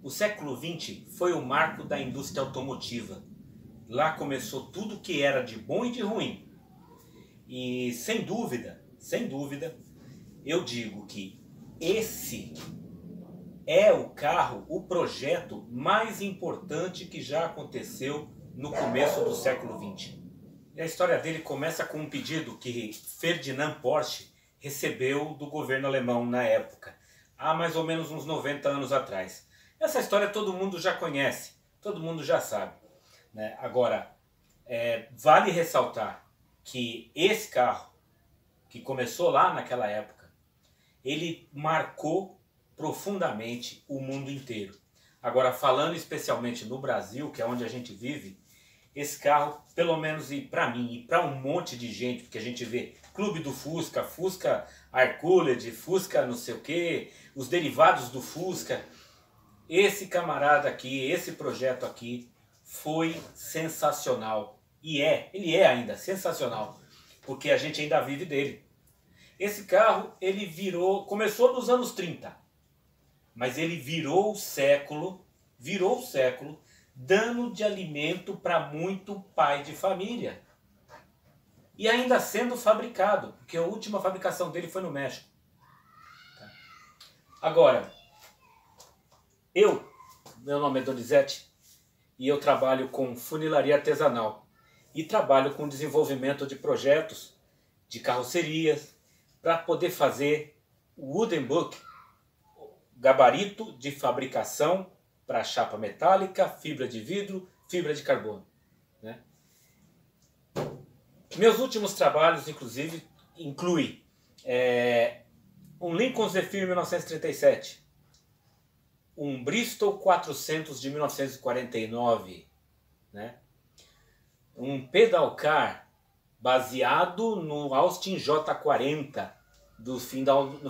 O século XX foi o marco da indústria automotiva. Lá começou tudo que era de bom e de ruim. E sem dúvida, eu digo que esse é o carro, o projeto mais importante que já aconteceu no começo do século XX. E a história dele começa com um pedido que Ferdinand Porsche recebeu do governo alemão na época, há mais ou menos uns 90 anos atrás. Essa história todo mundo já conhece, todo mundo já sabe, né? Agora, vale ressaltar que esse carro, que começou lá naquela época, ele marcou profundamente o mundo inteiro. Agora, falando especialmente no Brasil, que é onde a gente vive, esse carro, pelo menos para mim e para um monte de gente, porque a gente vê Clube do Fusca, Fusca Air-Cooled, Fusca não sei o que, os derivados do Fusca, esse camarada aqui, esse projeto aqui foi sensacional. E ele é ainda sensacional, porque a gente ainda vive dele. Esse carro, ele começou nos anos 30, mas ele virou o século, dando de alimento para muito pai de família. E ainda sendo fabricado, porque a última fabricação dele foi no México. Agora, meu nome é Donizete e eu trabalho com funilaria artesanal e trabalho com desenvolvimento de projetos de carrocerias para poder fazer o Wooden Book, gabarito de fabricação para chapa metálica, fibra de vidro, fibra de carbono, né? Meus últimos trabalhos, inclusive, incluem um Lincoln Zephyr 1937, um Bristol 400 de 1949, né? Um pedal car baseado no Austin J40 no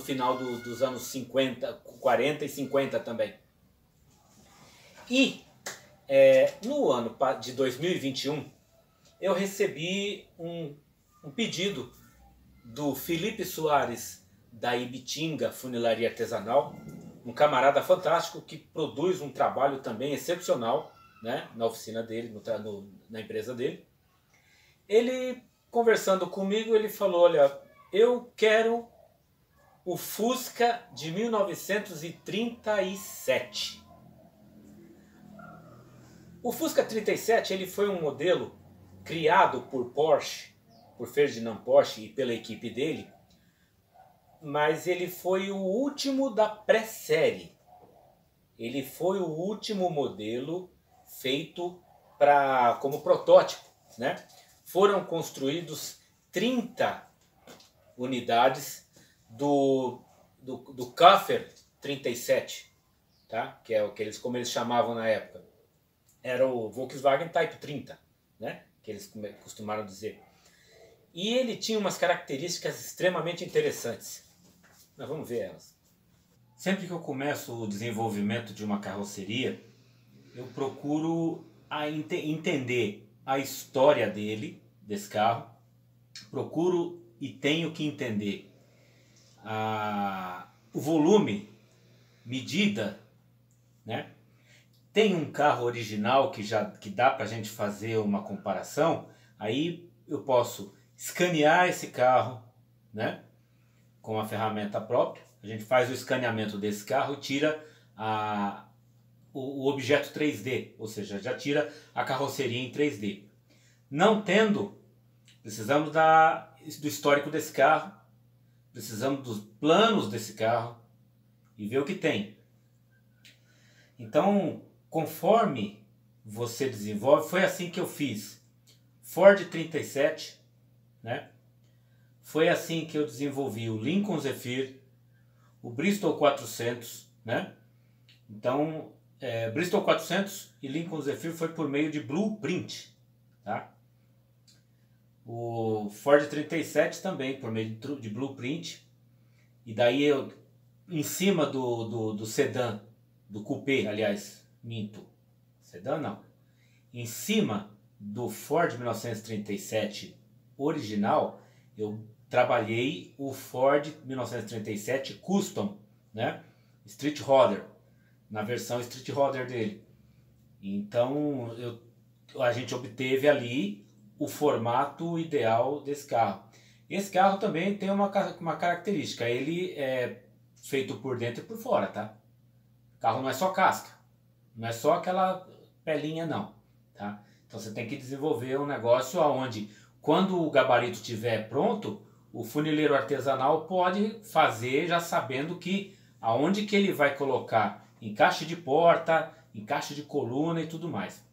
final dos anos 50, 40 e 50 também. E no ano de 2021 eu recebi um pedido do Felipe Soares da Ibitinga Funilaria Artesanal, um camarada fantástico que produz um trabalho também excepcional, né, na oficina dele, na empresa dele. Ele, conversando comigo, ele falou: olha, eu quero o Fusca de 1937. O Fusca 37 ele foi um modelo criado por Porsche, por Ferdinand Porsche e pela equipe dele, mas ele foi o último da pré-série. Ele foi o último modelo feito como protótipo, né? Foram construídos 30 unidades do Käfer 37, tá? Que é como eles chamavam na época. Era o Volkswagen Type 30, né? Que eles costumaram dizer. E ele tinha umas características extremamente interessantes. Nós vamos ver elas. Sempre que eu começo o desenvolvimento de uma carroceria, eu procuro entender a história desse carro, procuro e tenho que entender o volume, medida, né? Tem um carro original que dá para a gente fazer uma comparação, aí eu posso escanear esse carro, né, com a ferramenta própria. A gente faz o escaneamento desse carro e tira o objeto 3D, ou seja, já tira a carroceria em 3D. Não tendo, precisamos do histórico desse carro, precisamos dos planos desse carro e ver o que tem. Então, conforme você desenvolve, foi assim que eu fiz Ford 37, né? Foi assim que eu desenvolvi o Lincoln Zephyr, o Bristol 400, né? Então, Bristol 400 e Lincoln Zephyr foi por meio de blueprint, tá? O Ford 37 também por meio de blueprint. E daí eu, em cima do sedã, do coupé, aliás, minto, sedã não, em cima do Ford 1937 original, eu trabalhei o Ford 1937 Custom, né? Street Rodder. na versão Street Rodder dele. Então a gente obteve ali o formato ideal desse carro. Esse carro também tem uma característica, ele é feito por dentro e por fora, tá? O carro não é só casca, não é só aquela pelinha não, tá? Então você tem que desenvolver um negócio onde, quando o gabarito estiver pronto, o funileiro artesanal pode fazer já sabendo que aonde que ele vai colocar encaixe de porta, encaixe de coluna e tudo mais.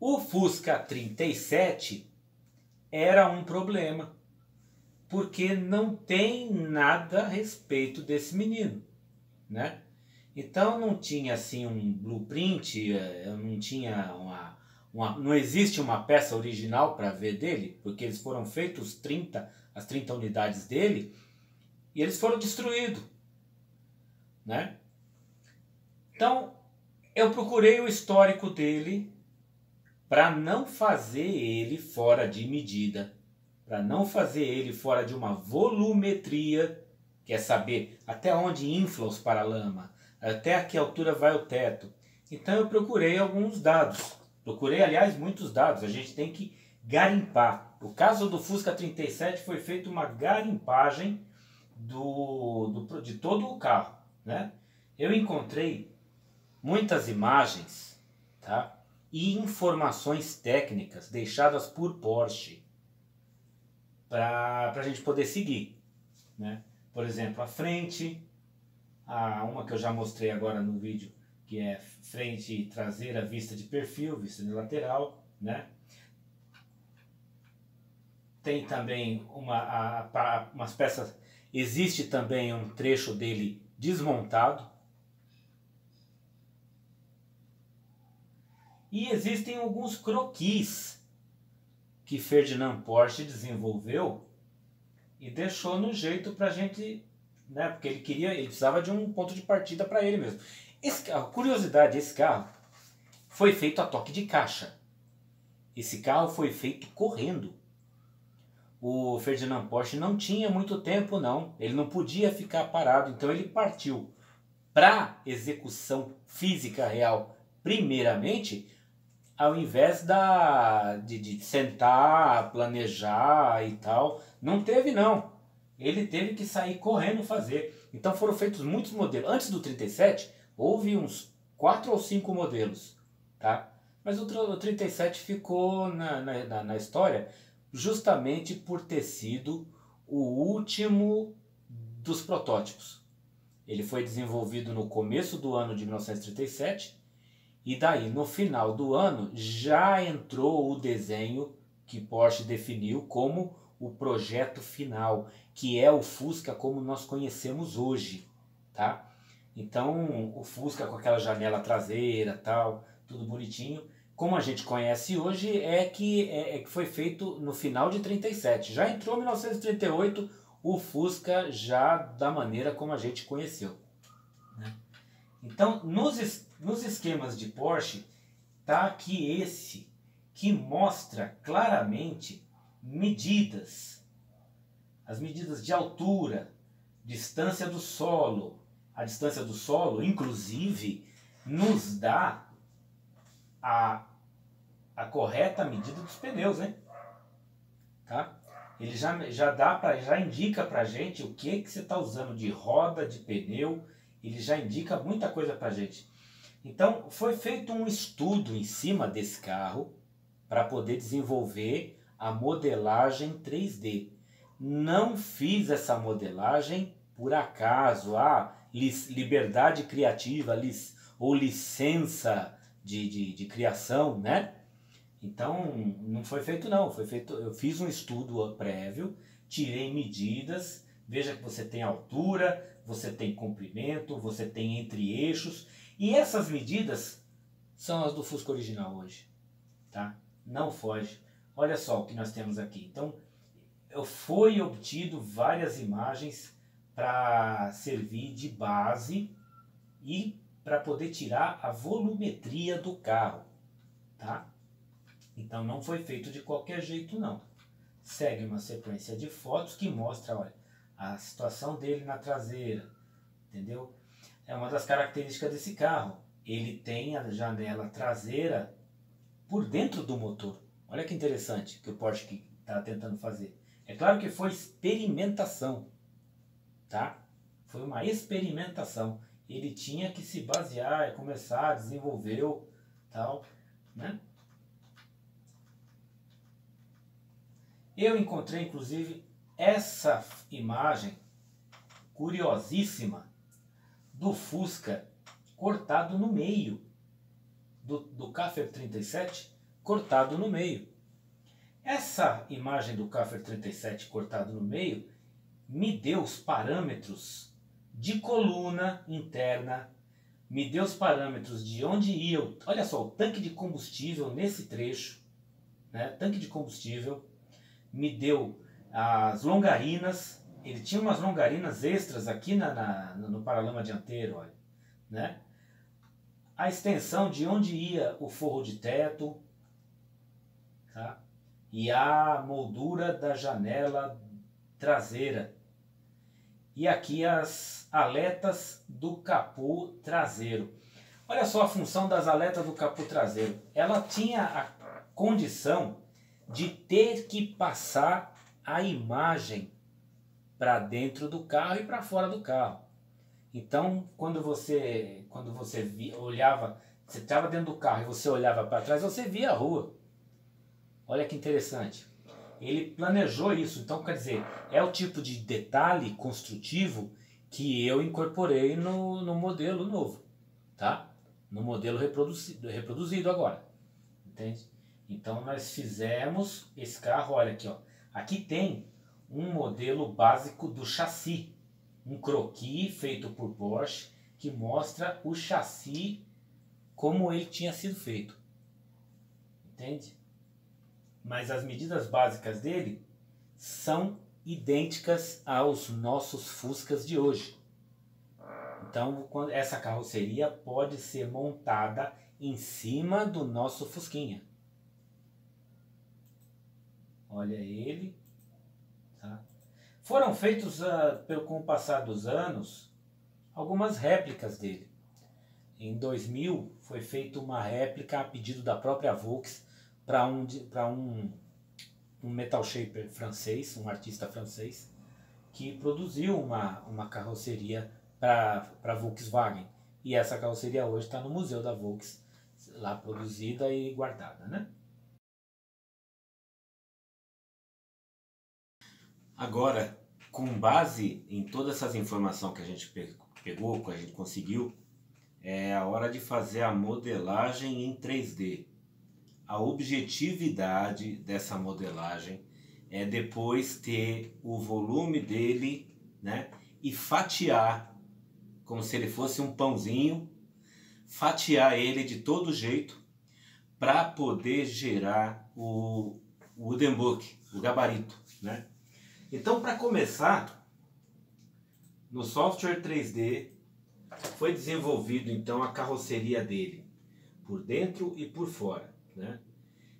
O Fusca 37 era um problema, porque não tem nada a respeito desse menino, né? Então não tinha assim um blueprint, não tinha não existe uma peça original para ver dele, porque eles foram feitos as 30 unidades dele e eles foram destruídos, né? Então eu procurei o histórico dele para não fazer ele fora de medida, para não fazer ele fora de uma volumetria, quer saber até onde infla os paralamas, até a que altura vai o teto. Então eu procurei alguns dados, procurei aliás muitos dados, a gente tem que garimpar. O caso do Fusca 37 foi feita uma garimpagem de todo o carro, né? Eu encontrei muitas imagens, tá? E informações técnicas deixadas por Porsche para a gente poder seguir, né? Por exemplo, a frente, uma que eu já mostrei agora no vídeo, que é frente e traseira, vista de perfil, vista de lateral, né? Tem também umas peças, existe também um trecho dele desmontado. E existem alguns croquis que Ferdinand Porsche desenvolveu e deixou no jeito para a gente, né? Porque ele precisava de um ponto de partida para ele mesmo. Esse carro, curiosidade, esse carro foi feito a toque de caixa. Esse carro foi feito correndo. O Ferdinand Porsche não tinha muito tempo não, ele não podia ficar parado, então ele partiu para execução física real primeiramente, ao invés de sentar, planejar e tal. Não teve não, ele teve que sair correndo fazer. Então foram feitos muitos modelos. Antes do 37 houve uns 4 ou 5 modelos, tá? Mas o 37 ficou na história justamente por ter sido o último dos protótipos. Ele foi desenvolvido no começo do ano de 1937 e daí no final do ano já entrou o desenho que Porsche definiu como o projeto final, que é o Fusca como nós conhecemos hoje, tá? Então o Fusca com aquela janela traseira, tal, tudo bonitinho, como a gente conhece hoje, é que foi feito no final de 37. Já entrou em 1938 o Fusca já da maneira como a gente conheceu, né? Então nos esquemas de Porsche tá aqui esse que mostra claramente medidas, as medidas de altura, distância do solo. A distância do solo, inclusive, nos dá a correta medida dos pneus, né? Tá? Ele já indica pra gente o que você está usando de roda, de pneu. Ele já indica muita coisa pra gente. Então foi feito um estudo em cima desse carro para poder desenvolver a modelagem 3D. Não fiz essa modelagem por acaso, liberdade criativa ou licença de criação, né? Então não foi feito não, foi feito, eu fiz um estudo prévio, tirei medidas, veja que você tem altura, você tem comprimento, você tem entre eixos, e essas medidas são as do Fusca original hoje, tá? Não foge. Olha só o que nós temos aqui. Então foi obtido várias imagens para servir de base e para poder tirar a volumetria do carro, tá? Então não foi feito de qualquer jeito não. Segue uma sequência de fotos que mostra, olha, a situação dele na traseira, entendeu? É uma das características desse carro. Ele tem a janela traseira por dentro do motor. Olha que interessante que o Porsche está tentando fazer. É claro que foi experimentação, tá? Foi uma experimentação. Ele tinha que se basear, começar, desenvolveu, tal, né? Eu encontrei, inclusive, essa imagem curiosíssima do Fusca cortado no meio, do Kaffer 37 cortado no meio. Essa imagem do Kaffer 37 cortado no meio me deu os parâmetros de coluna interna, me deu os parâmetros de onde ia, olha só, o tanque de combustível nesse trecho, né? Tanque de combustível, me deu as longarinas, ele tinha umas longarinas extras aqui no paralama dianteiro, olha, né? A extensão de onde ia o forro de teto, tá? E a moldura da janela traseira. E aqui as aletas do capô traseiro. Olha só a função das aletas do capô traseiro. Ela tinha a condição de ter que passar a imagem para dentro do carro e para fora do carro. Então, quando você olhava, você estava dentro do carro e você olhava para trás, você via a rua. Olha que interessante. Ele planejou isso. Então, quer dizer, é o tipo de detalhe construtivo que eu incorporei no modelo novo, tá? No modelo reproduzido agora, entende? Então, nós fizemos esse carro, olha aqui, ó. Aqui tem um modelo básico do chassi, um croquis feito por Porsche que mostra o chassi como ele tinha sido feito, entende? Mas as medidas básicas dele são idênticas aos nossos Fuscas de hoje. Então, essa carroceria pode ser montada em cima do nosso Fusquinha. Olha ele. Tá? Foram feitos, com o passar dos anos, algumas réplicas dele. Em 2000 foi feita uma réplica a pedido da própria Volks para um metal shaper francês, um artista francês, que produziu uma carroceria para Volkswagen. E essa carroceria hoje está no museu da Volks, lá produzida e guardada, né? Agora, com base em todas essas informações que a gente pegou, que a gente conseguiu, é a hora de fazer a modelagem em 3D. A objetividade dessa modelagem é depois ter o volume dele, né, e fatiar, como se ele fosse um pãozinho, fatiar ele de todo jeito para poder gerar o Woodenbook, o gabarito, né? Então, para começar, no software 3D foi desenvolvido então a carroceria dele, por dentro e por fora, né?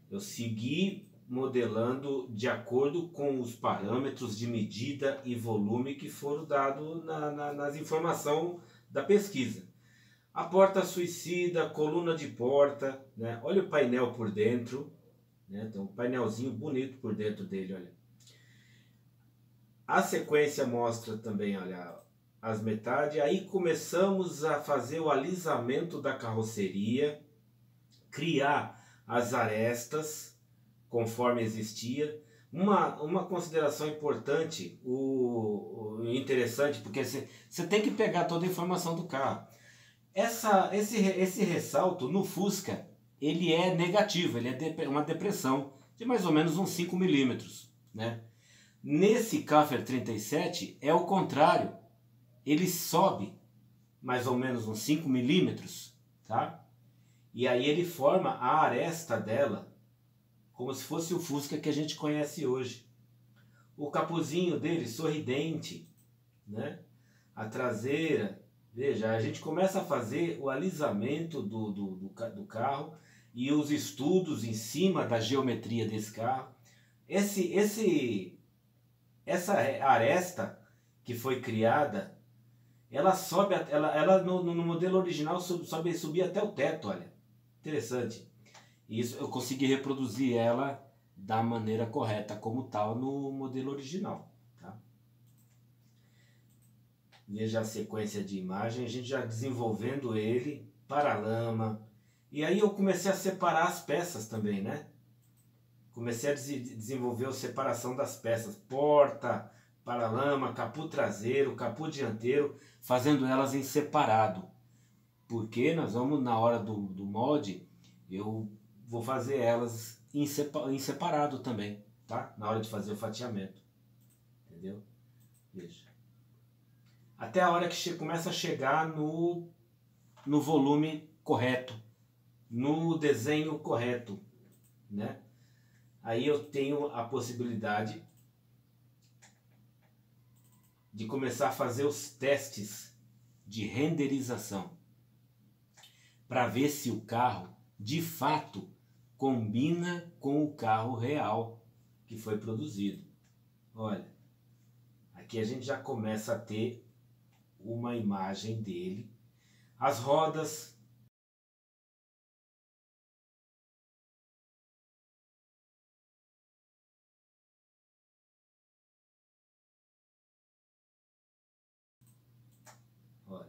Eu segui modelando de acordo com os parâmetros de medida e volume que foram dados nas informações da pesquisa. A porta suicida, coluna de porta, né? Olha o painel por dentro, né? Tem um painelzinho bonito por dentro dele, olha. A sequência mostra também, olha, as metades. Aí começamos a fazer o alisamento da carroceria, criar as arestas conforme existia. Uma consideração importante, interessante, porque você tem que pegar toda a informação do carro. Esse ressalto no Fusca, ele é negativo, ele é uma depressão de mais ou menos uns 5 milímetros, né? Nesse Kaffer 37 é o contrário, ele sobe mais ou menos uns 5 milímetros, tá? E aí ele forma a aresta dela como se fosse o Fusca que a gente conhece hoje. O capuzinho dele sorridente, né? A traseira, veja, a gente começa a fazer o alisamento do carro e os estudos em cima da geometria desse carro. Essa aresta que foi criada ela sobe, ela no modelo original subia até o teto, olha. Interessante. Isso eu consegui reproduzir ela da maneira correta, como tal no modelo original. Tá? Veja a sequência de imagem, a gente já desenvolvendo ele, paralama. E aí eu comecei a separar as peças também, né? Comecei a desenvolver a separação das peças, porta, paralama, capô traseiro, capô dianteiro, fazendo elas em separado. Porque nós vamos, na hora do molde, eu vou fazer elas em separado também, tá? Na hora de fazer o fatiamento, entendeu? Veja. Até a hora que começa a chegar no volume correto, no desenho correto, né? Aí eu tenho a possibilidade de começar a fazer os testes de renderização para ver se o carro de fato combina com o carro real que foi produzido. Olha, aqui a gente já começa a ter uma imagem dele. As rodas, olha.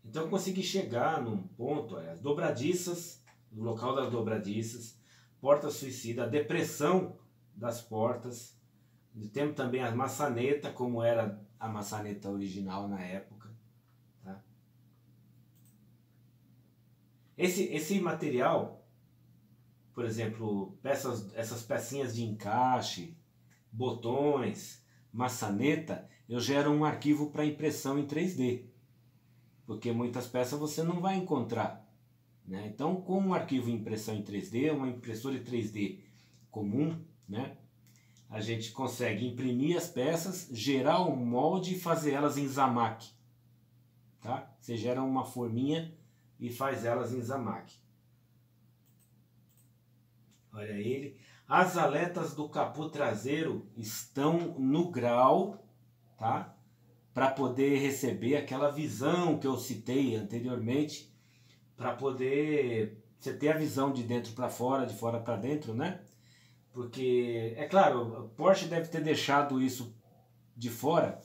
Então eu consegui chegar num ponto, olha, as dobradiças, no local das dobradiças, porta suicida, a depressão das portas. Temos também a maçaneta, como era a maçaneta original na época. Tá? Esse material, por exemplo, essas pecinhas de encaixe, botões, maçaneta, eu gero um arquivo para impressão em 3D. Porque muitas peças você não vai encontrar. Né? Então, com um arquivo em impressão em 3D, uma impressora em 3D comum, né? A gente consegue imprimir as peças, gerar um molde e fazer elas em Zamac. Tá? Você gera uma forminha e faz elas em Zamac. Olha ele. As aletas do capô traseiro estão no grau, tá? Para poder receber aquela visão que eu citei anteriormente, para poder você ter a visão de dentro para fora, de fora para dentro, né? Porque, é claro, o Porsche deve ter deixado isso de fora,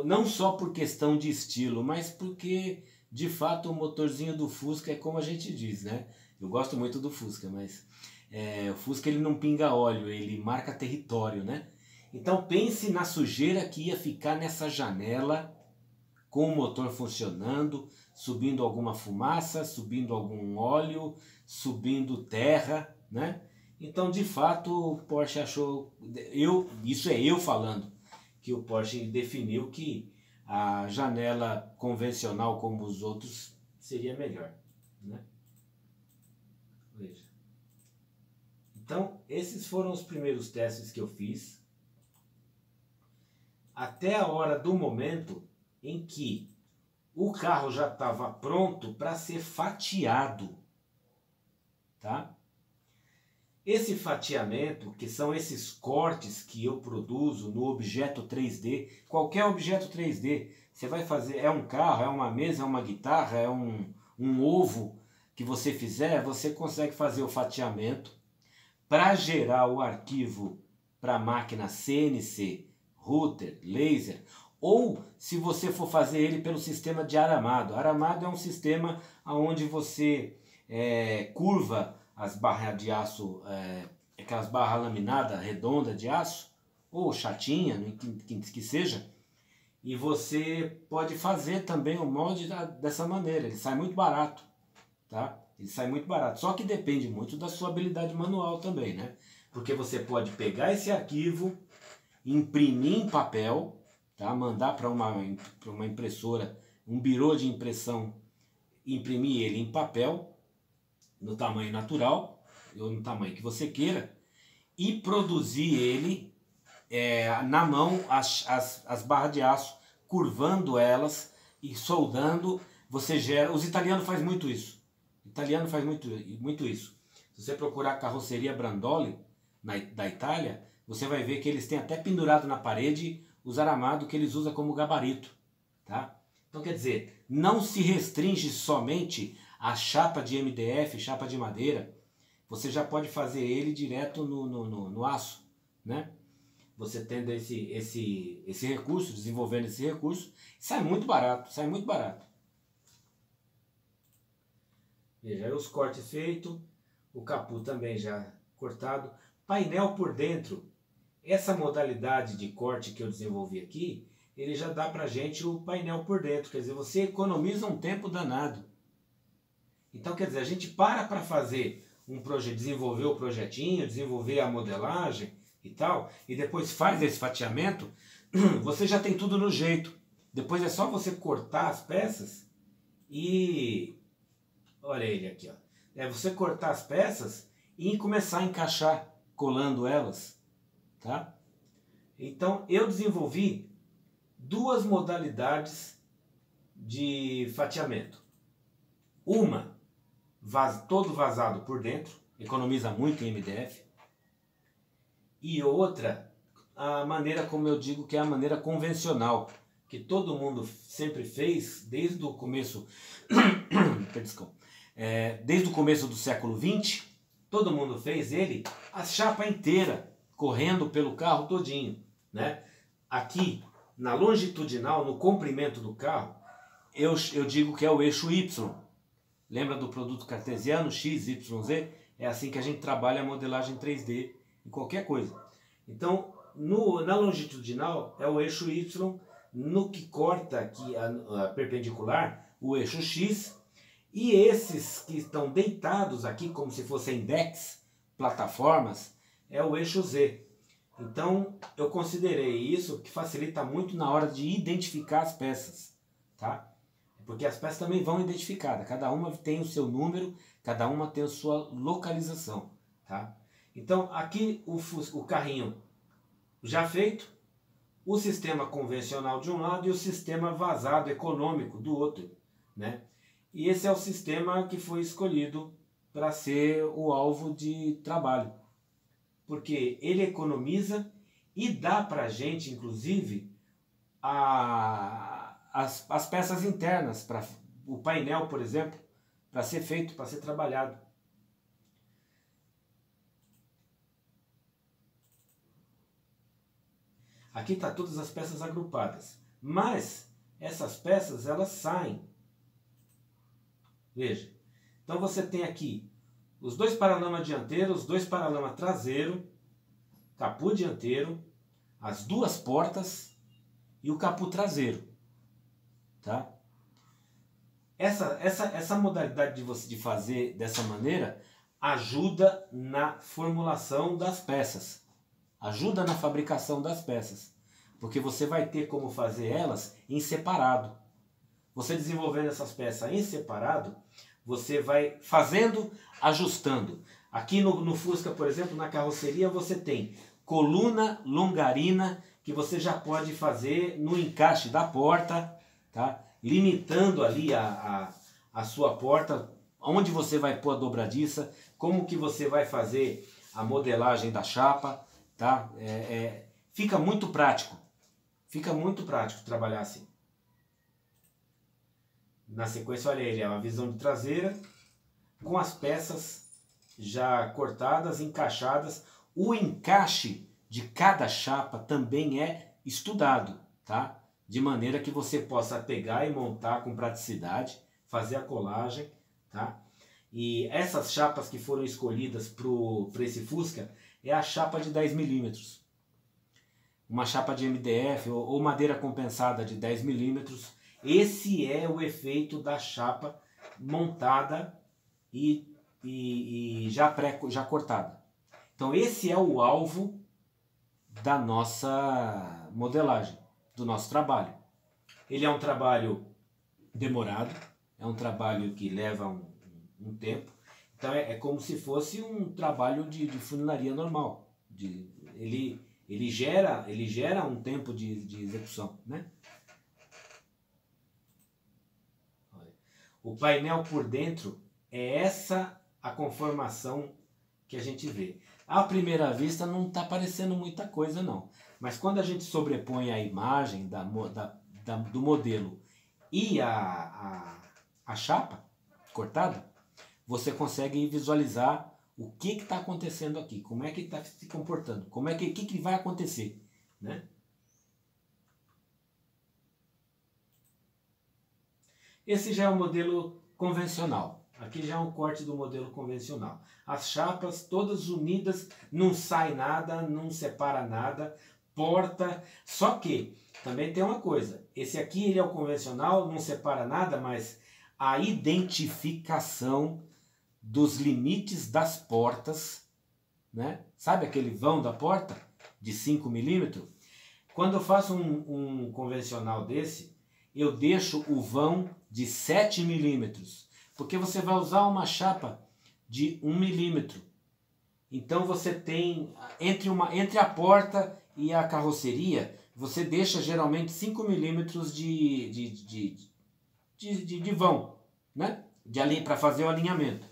não só por questão de estilo, mas porque, de fato, o motorzinho do Fusca é como a gente diz, né? Eu gosto muito do Fusca, mas o Fusca ele não pinga óleo, ele marca território, né? Então pense na sujeira que ia ficar nessa janela com o motor funcionando, subindo alguma fumaça, subindo algum óleo, subindo terra, né? Então, de fato, o Porsche achou, isso é eu falando, que o Porsche definiu que a janela convencional como os outros seria melhor, né? Veja. Então, esses foram os primeiros testes que eu fiz, até a hora do momento em que o carro já estava pronto para ser fatiado, tá? Esse fatiamento, que são esses cortes que eu produzo no objeto 3D, qualquer objeto 3D, você vai fazer, é um carro, é uma mesa, é uma guitarra, é um ovo que você fizer, você consegue fazer o fatiamento para gerar o arquivo para a máquina CNC, router, laser, ou se você for fazer ele pelo sistema de aramado. Aramado é um sistema onde você curva as barras de aço, aquelas barras laminadas, redondas de aço, ou chatinha, que seja, e você pode fazer também o molde dessa maneira, ele sai muito barato, tá? Ele sai muito barato, só que depende muito da sua habilidade manual também, né? Porque você pode pegar esse arquivo, imprimir em papel, tá? Mandar para uma impressora, um birô de impressão, imprimir ele em papel, no tamanho natural, ou no tamanho que você queira, e produzir ele na mão, as barras de aço, curvando elas e soldando. Você gera. Os italianos fazem muito isso. O italiano faz muito isso. Se você procurar carroceria Brandoli da Itália, você vai ver que eles têm até pendurado na parede os aramados que eles usam como gabarito, tá? Então quer dizer, não se restringe somente a chapa de MDF, chapa de madeira. Você já pode fazer ele direto no aço, né? Você tendo esse recurso, desenvolvendo esse recurso, sai muito barato, sai muito barato. Veja, aí os cortes feitos, o capô também já cortado. Painel por dentro, essa modalidade de corte que eu desenvolvi aqui, ele já dá pra gente o painel por dentro, quer dizer, você economiza um tempo danado. Então, quer dizer, a gente para fazer um projeto, desenvolver o projetinho, desenvolver a modelagem e tal, e depois faz esse fatiamento, você já tem tudo no jeito. Depois é só você cortar as peças e... Olha ele aqui, ó. É você cortar as peças e começar a encaixar, colando elas, tá? Então, eu desenvolvi duas modalidades de fatiamento. Uma, todo vazado por dentro, economiza muito em MDF. E outra, a maneira como eu digo que é a maneira convencional, que todo mundo sempre fez desde o começo, desde o começo do século XX, todo mundo fez ele, a chapa inteira, correndo pelo carro todinho, né? Aqui, na longitudinal, no comprimento do carro, eu digo que é o eixo Y. Lembra do produto cartesiano, X, Y, Z? É assim que a gente trabalha a modelagem 3D em qualquer coisa. Então, na longitudinal é o eixo Y, no que corta aqui a perpendicular, o eixo X, e esses que estão deitados aqui, como se fossem decks, plataformas, é o eixo Z. Então, eu considerei isso que facilita muito na hora de identificar as peças, tá? Porque as peças também vão identificadas, cada uma tem o seu número, cada uma tem a sua localização, tá? Então, aqui o carrinho já feito, o sistema convencional de um lado e o sistema vazado econômico do outro, né? E esse é o sistema que foi escolhido para ser o alvo de trabalho, porque ele economiza e dá para a gente, inclusive, as peças internas, para o painel, por exemplo, para ser feito, para ser trabalhado. Aqui está todas as peças agrupadas, mas essas peças elas saem. Veja, então você tem aqui os dois paralamas dianteiros, os dois paralamas traseiro, capô dianteiro, as duas portas e o capô traseiro, tá? Essa modalidade de fazer dessa maneira ajuda na formulação das peças, ajuda na fabricação das peças, porque você vai ter como fazer elas em separado. Você desenvolvendo essas peças em separado, você vai fazendo, ajustando. Aqui no Fusca, por exemplo, na carroceria, você tem coluna longarina, que você já pode fazer no encaixe da porta, tá? Limitando ali a sua porta, onde você vai pôr a dobradiça, como que você vai fazer a modelagem da chapa, tá? Fica muito prático trabalhar assim. Na sequência, olha ele, é uma visão de traseira, com as peças já cortadas, encaixadas. O encaixe de cada chapa também é estudado, tá? De maneira que você possa pegar e montar com praticidade, fazer a colagem, tá? E essas chapas que foram escolhidas para esse Fusca é a chapa de 10 milímetros. Uma chapa de MDF ou madeira compensada de 10 milímetros. Esse é o efeito da chapa montada e já cortada. Então esse é o alvo da nossa modelagem, do nosso trabalho. Ele é um trabalho demorado, é um trabalho que leva um tempo. Então é como se fosse um trabalho de funilaria normal. Ele gera um tempo de execução, né? O painel por dentro é essa a conformação que a gente vê. À primeira vista não está parecendo muita coisa não, Mas quando a gente sobrepõe a imagem do modelo e a chapa cortada, você consegue visualizar o que está acontecendo aqui, como é que está se comportando, que vai acontecer, né? Esse já é o modelo convencional. Aqui já é um corte do modelo convencional. As chapas todas unidas, não sai nada, não separa nada, porta. Só que também tem uma coisa, esse aqui ele é o convencional, não separa nada, mas a identificação dos limites das portas, né? Sabe aquele vão da porta de 5 milímetros? Quando eu faço um convencional desse, eu deixo o vão de 7 milímetros, porque você vai usar uma chapa de 1 milímetro. Então você tem, entre a porta e a carroceria, você deixa geralmente 5 milímetros de vão, né? Para fazer o alinhamento.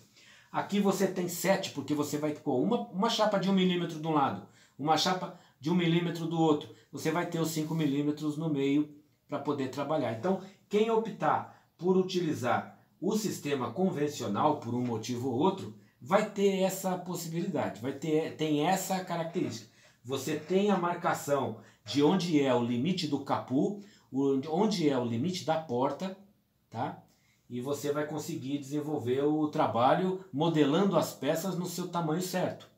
Aqui você tem 7, porque você vai pôr uma chapa de 1 milímetro de um lado, uma chapa de 1 milímetro do outro. Você vai ter os 5 milímetros no meio para poder trabalhar. Então, quem optar por utilizar o sistema convencional por um motivo ou outro, vai ter essa possibilidade, tem essa característica. Você tem a marcação de onde é o limite do capu, onde é o limite da porta, tá? E você vai conseguir desenvolver o trabalho modelando as peças no seu tamanho certo.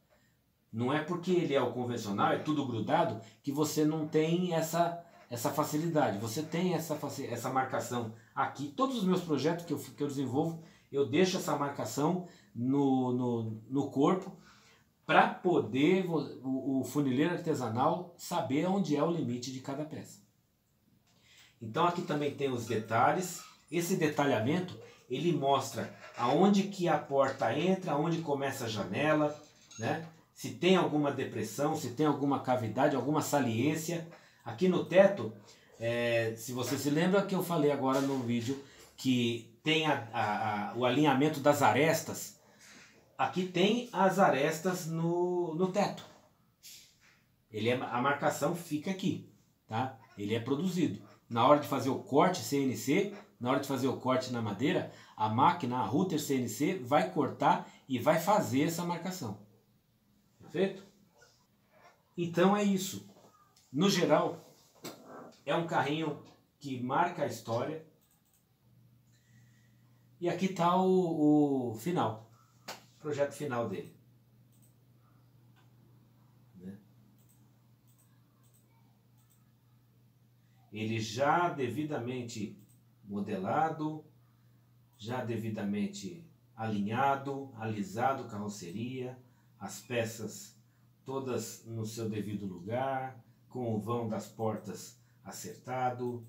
Não é porque ele é o convencional, é tudo grudado, que você não tem essa facilidade. Você tem essa marcação aqui. Todos os meus projetos que eu desenvolvo, eu deixo essa marcação no corpo para poder o funileiro artesanal saber onde é o limite de cada peça. Então aqui também tem os detalhes. Esse detalhamento, ele mostra aonde que a porta entra, aonde começa a janela, né? Se tem alguma depressão, se tem alguma cavidade, alguma saliência. Aqui no teto, se você se lembra que eu falei agora no vídeo que tem o alinhamento das arestas, aqui tem as arestas no teto. A marcação fica aqui, tá? Ele é produzido. Na hora de fazer o corte CNC, na hora de fazer o corte na madeira, a máquina, a router CNC, vai cortar e vai fazer essa marcação. Perfeito? Então é isso. No geral, é um carrinho que marca a história. E aqui está o final, o projeto final dele. Né? Ele já devidamente modelado, já devidamente alinhado, alisado carroceria, as peças todas no seu devido lugar, com o vão das portas acertado,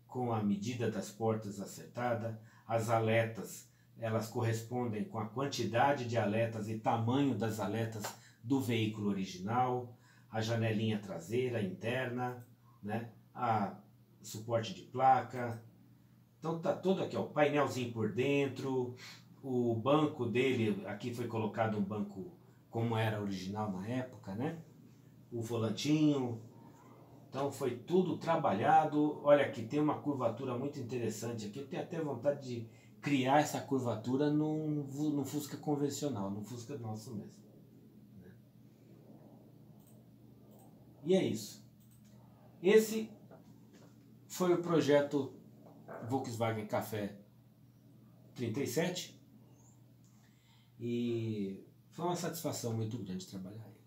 com a medida das portas acertada, as aletas, elas correspondem com a quantidade de aletas e tamanho das aletas do veículo original, a janelinha traseira, interna, né? A suporte de placa. Então tá todo aqui, ó, o painelzinho por dentro, o banco dele, aqui foi colocado um banco como era original na época, né? O volantinho. Então foi tudo trabalhado. Olha aqui, tem uma curvatura muito interessante aqui. Eu tenho até vontade de criar essa curvatura num Fusca convencional, num Fusca nosso mesmo. Né? E é isso. Esse foi o projeto Volkswagen Café 37. E foi uma satisfação muito grande trabalhar ele.